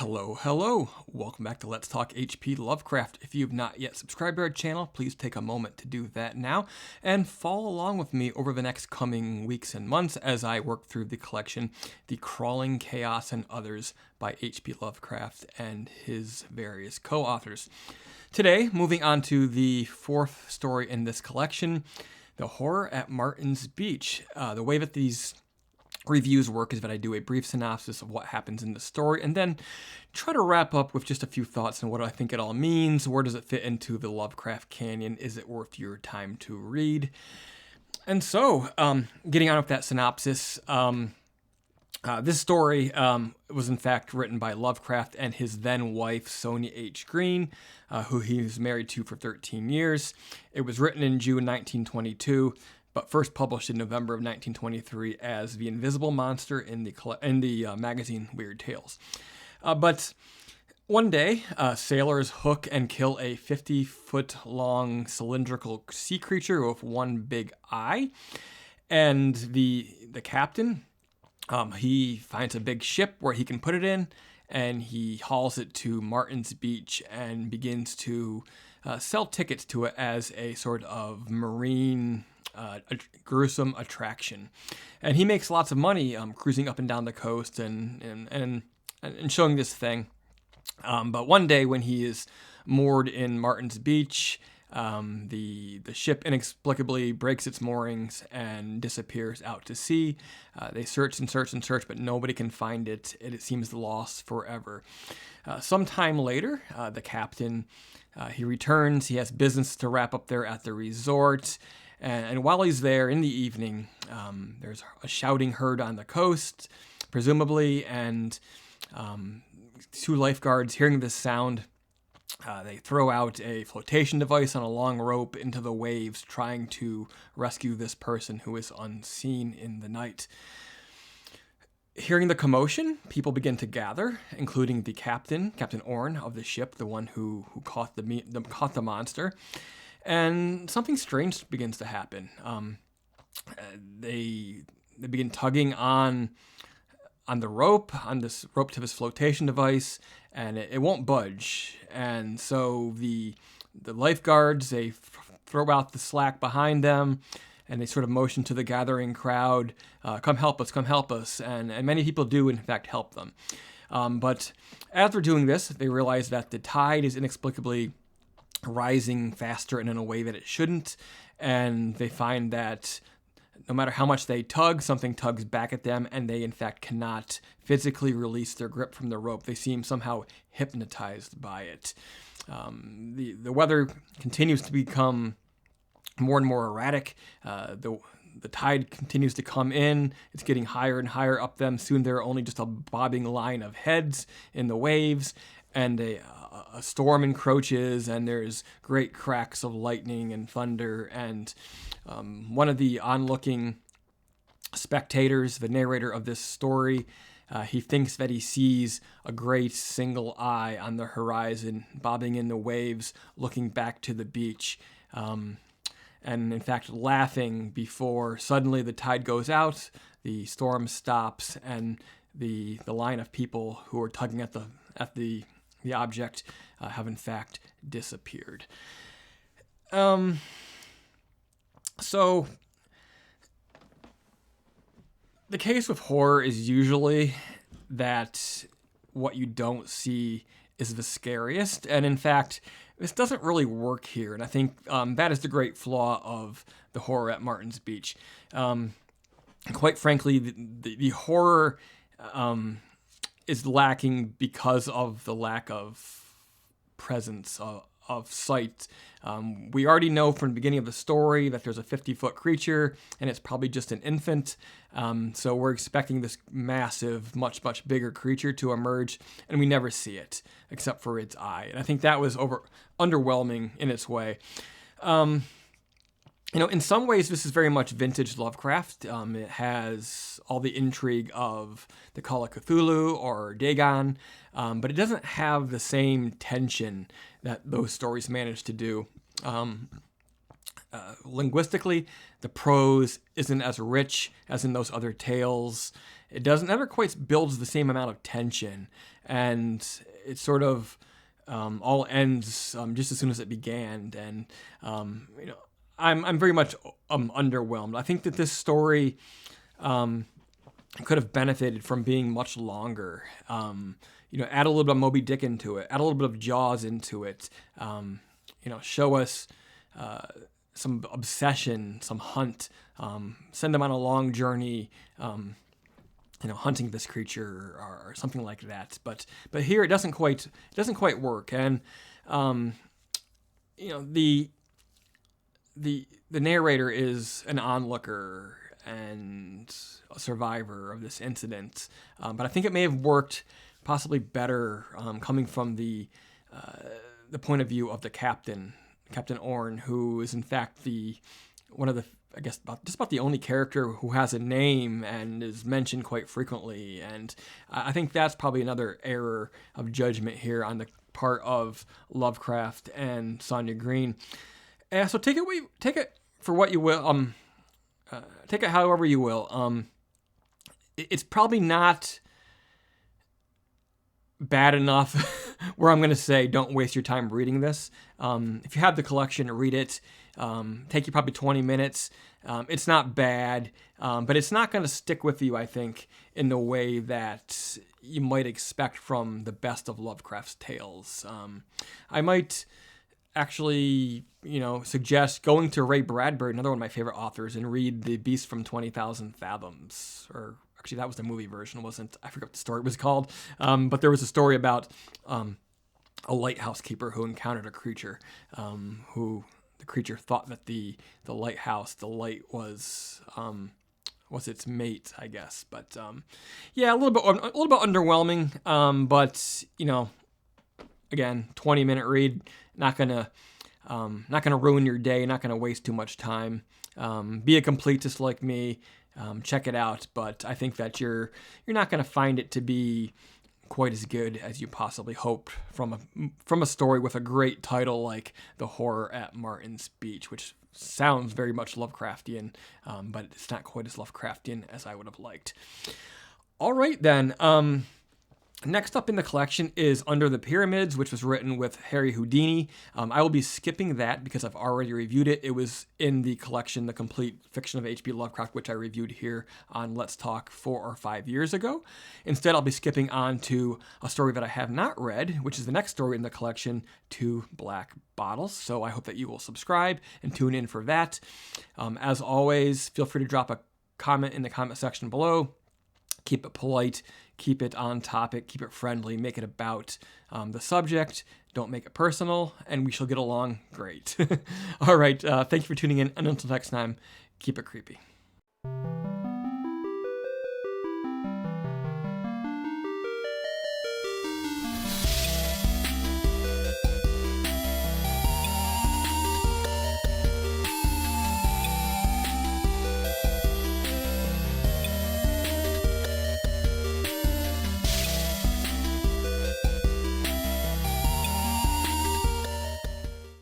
Hello. Welcome back to Let's Talk HP Lovecraft. If you have not yet subscribed to our channel, please take a moment to do that now and follow along with me over the next coming weeks and months as I work through the collection, The Crawling Chaos and Others by HP Lovecraft and his various co-authors. Today, moving on to the fourth story in this collection, The Horror at Martin's Beach. The way that these reviews work is that I do a brief synopsis of what happens in the story and then try to wrap up with just a few thoughts on what I think it all means. Where does it fit into the Lovecraft canon? Is it worth your time to read? And so, getting on with that synopsis, this story was in fact written by Lovecraft and his then wife, Sonia H. Greene, who he was married to for 13 years. It was written in June 1922, but first published in November of 1923 as The Invisible Monster in the magazine Weird Tales. But one day, sailors hook and kill a 50-foot-long cylindrical sea creature with one big eye, and the captain, he finds a big ship where he can put it in, and he hauls it to Martin's Beach and begins to sell tickets to it as a sort of marine a gruesome attraction. And he makes lots of money cruising up and down the coast and showing this thing. But one day when he is moored in Martin's Beach, the ship inexplicably breaks its moorings and disappears out to sea. They search and search and search, but nobody can find it. It seems lost forever. Sometime later, the captain, he returns. He has business to wrap up there at the resort. And while he's there in the evening, there's a shouting heard on the coast, presumably, and two lifeguards hearing this sound, they throw out a flotation device on a long rope into the waves, trying to rescue this person who is unseen in the night. Hearing the commotion, people begin to gather, including the Captain Orn of the ship, the one who caught the monster. And something strange begins to happen. They begin tugging on the rope, to this flotation device, and it won't budge. And so the lifeguards, they throw out the slack behind them, and they sort of motion to the gathering crowd, come help us. And many people do, in fact, help them. But as they're doing this, they realize that the tide is inexplicably rising faster and in a way that it shouldn't, and they find that no matter how much they tug, something tugs back at them, and they in fact cannot physically release their grip from the rope. They seem somehow hypnotized by it. The weather continues to become more and more erratic. The tide continues to come in. It's getting higher and higher up them. Soon there are only just a bobbing line of heads in the waves, and a storm encroaches, and there's great cracks of lightning and thunder, and one of the onlooking spectators, the narrator of this story, he thinks that he sees a great single eye on the horizon, bobbing in the waves, looking back to the beach, and in fact laughing before suddenly the tide goes out, the storm stops, and the line of people who are tugging at the object have in fact disappeared. So the case with horror is usually that what you don't see is the scariest, and in fact, this doesn't really work here, and I think that is the great flaw of The Horror at Martin's Beach. Quite frankly, the horror is lacking because of the lack of presence of sight. We already know from the beginning of the story that there's a 50-foot creature, and it's probably just an infant. So we're expecting this massive, much, much bigger creature to emerge, and we never see it, except for its eye. And I think that was underwhelming in its way. In some ways, this is very much vintage Lovecraft. It has all the intrigue of the Call of Cthulhu or Dagon, but it doesn't have the same tension that those stories manage to do. linguistically, the prose isn't as rich as in those other tales. It never quite builds the same amount of tension, and it sort of all ends just as soon as it began. And I'm very much underwhelmed. I think that this story could have benefited from being much longer. Add a little bit of Moby Dick into it, add a little bit of Jaws into it. Show us some obsession, some hunt, send them on a long journey, hunting this creature or something like that. But here it doesn't quite work. And the narrator is an onlooker and a survivor of this incident. But I think it may have worked possibly better coming from the point of view of the Captain Orn, who is in fact one of the, I guess, just about the only character who has a name and is mentioned quite frequently. And I think that's probably another error of judgment here on the part of Lovecraft and Sonia Greene. So take it for what you will. Take it however you will. It's probably not bad enough where I'm going to say don't waste your time reading this. If you have the collection, read it. Take you probably 20 minutes. It's not bad, but it's not going to stick with you, I think, in the way that you might expect from the best of Lovecraft's tales. I might actually, suggest going to Ray Bradbury, another one of my favorite authors, and read The Beast from 20,000 Fathoms, or actually, that was the movie version, wasn't? I forgot what the story was called. But there was a story about a lighthouse keeper who encountered a creature, who the creature thought that the lighthouse, the light was its mate, I guess. But yeah, a little bit underwhelming. But again, 20-minute read, not gonna ruin your day, not gonna waste too much time. Be a completist like me. Check it out, but I think that you're not going to find it to be quite as good as you possibly hoped from a story with a great title like The Horror at Martin's Beach, which sounds very much Lovecraftian, but it's not quite as Lovecraftian as I would have liked. All right, then. Next up in the collection is Under the Pyramids, which was written with Harry Houdini. I will be skipping that because I've already reviewed it. It was in the collection, The Complete Fiction of H.P. Lovecraft, which I reviewed here on Let's Talk 4 or 5 years ago. Instead, I'll be skipping on to a story that I have not read, which is the next story in the collection, Two Black Bottles. So I hope that you will subscribe and tune in for that. As always, feel free to drop a comment in the comment section below. Keep it polite, keep it on topic, keep it friendly, make it about the subject. Don't make it personal, and we shall get along great. All right, thank you for tuning in, and until next time, keep it creepy.